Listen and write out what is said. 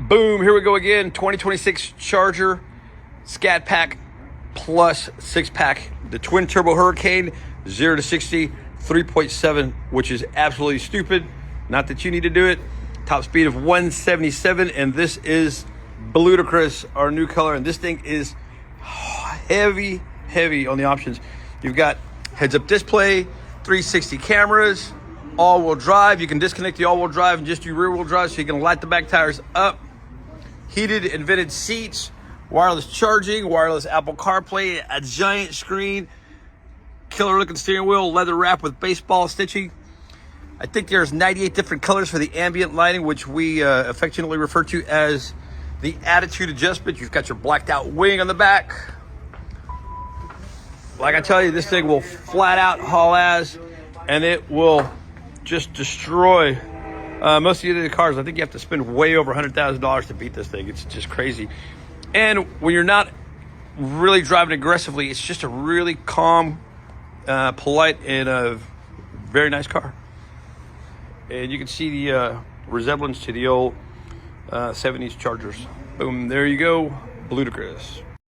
Boom, here we go again. 2026 Charger Scat Pack plus 6-pack. The twin turbo Hurricane, 0 to 60, 3.7, which is absolutely stupid. Not that you need to do it. Top speed of 177, and this is ludicrous, our new color. And this thing is heavy on the options. You've got heads-up display, 360 cameras, all-wheel drive. You can disconnect the all-wheel drive and just do rear-wheel drive, so you can light the back tires up. Heated and vented seats, wireless charging, wireless Apple CarPlay, a giant screen, killer-looking steering wheel, leather wrap with baseball stitching. I think there's 98 different colors for the ambient lighting, which we affectionately refer to as the attitude adjustment. You've got your blacked out wing on the back. Like I tell you, this thing will flat out haul ass, and it will just destroy most of the other cars. I think you have to spend way over $100,000 to beat this thing. It's just crazy. And when you're not really driving aggressively, it's just a really calm, polite, and a very nice car. And you can see the resemblance to the old 70s Chargers. Boom, there you go. Ludicrous.